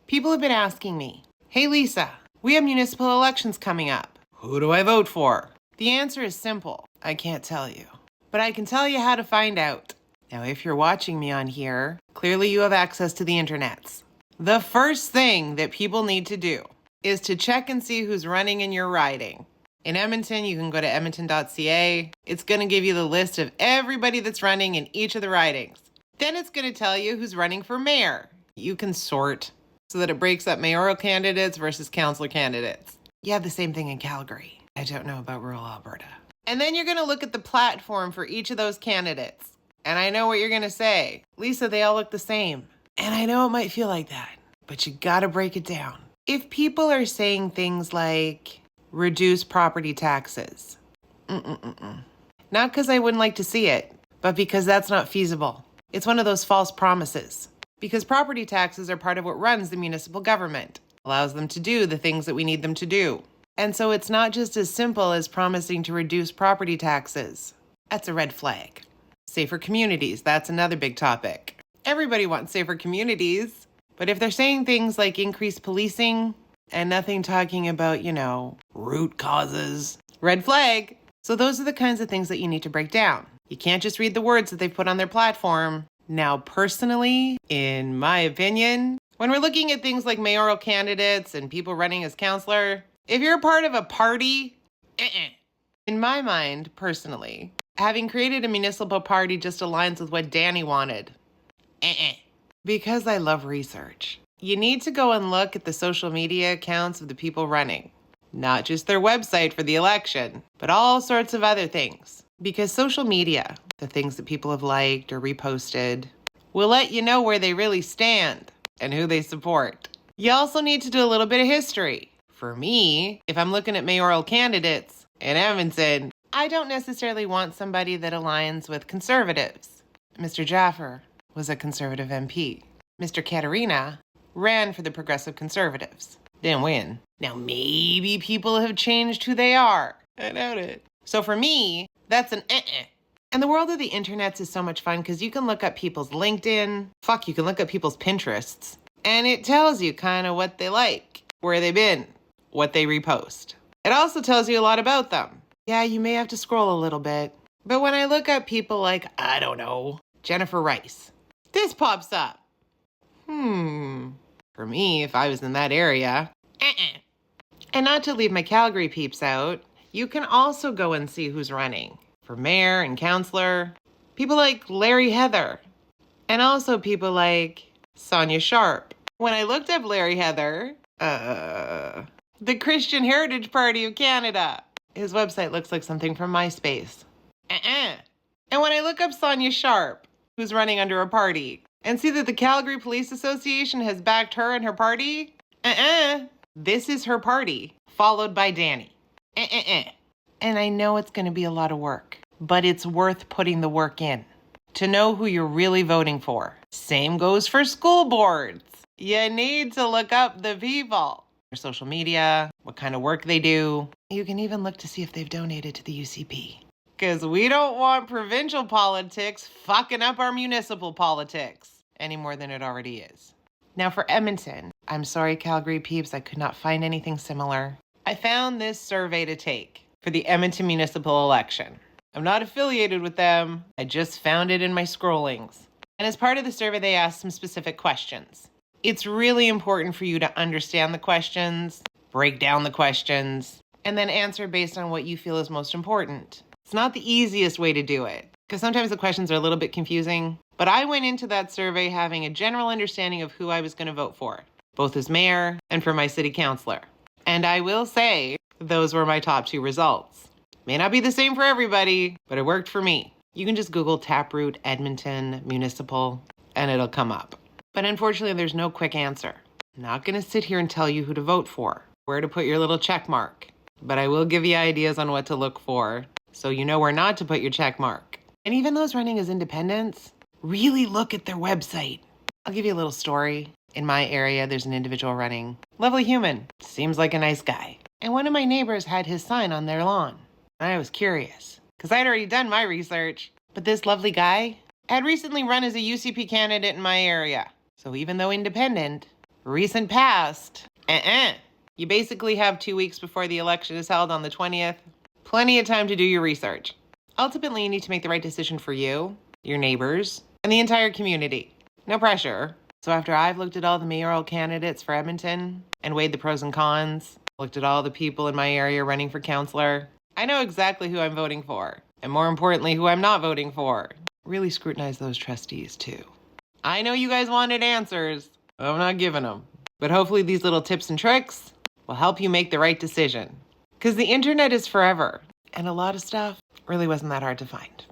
People have been asking me, hey Lisa, we have municipal elections coming up. Who do I vote for? The answer is simple. I can't tell you. But I can tell you how to find out. Now, if you're watching me on here, clearly you have access to the internets. The first thing that people need to do is to check and see who's running in your riding. In Edmonton, you can go to edmonton.ca. It's going to give you the list of everybody that's running in each of the ridings. Then it's going to tell you who's running for mayor. You can sort so that it breaks up mayoral candidates versus councillor candidates. You have the same thing in Calgary. I don't know about rural Alberta. And then you're going to look at the platform for each of those candidates. And I know what you're going to say. Lisa, they all look the same. And I know it might feel like that, but you got to break it down. If people are saying things like reduce property taxes, not because I wouldn't like to see it, but because that's not feasible. It's one of those false promises. Because property taxes are part of what runs the municipal government, allows them to do the things that we need them to do. And so it's not just as simple as promising to reduce property taxes. That's a red flag. Safer communities, that's another big topic. Everybody wants safer communities, but if they're saying things like increased policing and nothing talking about, root causes, red flag. So those are the kinds of things that you need to break down. You can't just read the words that they've put on their platform. Now, personally, in my opinion, when we're looking at things like mayoral candidates and people running as councillor, if you're a part of a party, in my mind, personally, having created a municipal party just aligns with what Danny wanted. Because I love research. You need to go and look at the social media accounts of the people running. Not just their website for the election, but all sorts of other things. Because social media, the things that people have liked or reposted, will let you know where they really stand and who they support. You also need to do a little bit of history. For me, if I'm looking at mayoral candidates in Edmonton, I don't necessarily want somebody that aligns with conservatives. Mr. Jaffer was a conservative MP. Mr. Katerina ran for the Progressive Conservatives. Didn't win. Now maybe people have changed who they are. I doubt it. So for me, that's an And the world of the internets is so much fun because you can look up people's LinkedIn. You can look up people's Pinterests. And it tells you kind of what they like, where they've been, what they repost. It also tells you a lot about them. Yeah, you may have to scroll a little bit. But when I look up people like, I don't know, Jennifer Rice, this pops up. For me, if I was in that area, And not to leave my Calgary peeps out, you can also go and see who's running for mayor and councillor. People like Larry Heather, and also people like Sonia Sharp. When I looked up Larry Heather, the Christian Heritage Party of Canada. His website looks like something from MySpace. And when I look up Sonia Sharp, who's running under a party, and see that the Calgary Police Association has backed her and her party, this is her party, followed by Danny. And I know it's going to be a lot of work, but it's worth putting the work in to know who you're really voting for. Same goes for school boards. You need to look up the people. Their social media, what kind of work they do. You can even look to see if they've donated to the UCP. Because we don't want provincial politics fucking up our municipal politics any more than it already is. Now for Edmonton, I'm sorry Calgary peeps, I could not find anything similar. I found this survey to take for the Edmonton municipal election. I'm not affiliated with them, I just found it in my scrollings. And as part of the survey, they asked some specific questions. It's really important for you to understand the questions, break down the questions, and then answer based on what you feel is most important. It's not the easiest way to do it, because sometimes the questions are a little bit confusing. But I went into that survey having a general understanding of who I was going to vote for, both as mayor and for my city councillor. And I will say, those were my top two results. May not be the same for everybody, but it worked for me. You can just Google Taproot Edmonton Municipal, and it'll come up. But unfortunately, there's no quick answer. I'm not going to sit here and tell you who to vote for, where to put your little check mark. But I will give you ideas on what to look for, so you know where not to put your check mark. And even those running as independents, really look at their website. I'll give you a little story. In my area, there's an individual running. Lovely human. Seems like a nice guy. And one of my neighbors had his sign on their lawn. And I was curious, because I'd already done my research. But this lovely guy had recently run as a UCP candidate in my area. So even though independent, Recent past. You basically have 2 weeks before the election is held on the 20th. Plenty of time to do your research. Ultimately, you need to make the right decision for you, your neighbors, and the entire community. No pressure. So after I've looked at all the mayoral candidates for Edmonton and weighed the pros and cons, looked at all the people in my area running for councillor, I know exactly who I'm voting for, and more importantly, who I'm not voting for. Really scrutinize those trustees too. I know you guys wanted answers. I'm not giving them. But hopefully these little tips and tricks will help you make the right decision. Because the internet is forever, and a lot of stuff really wasn't that hard to find.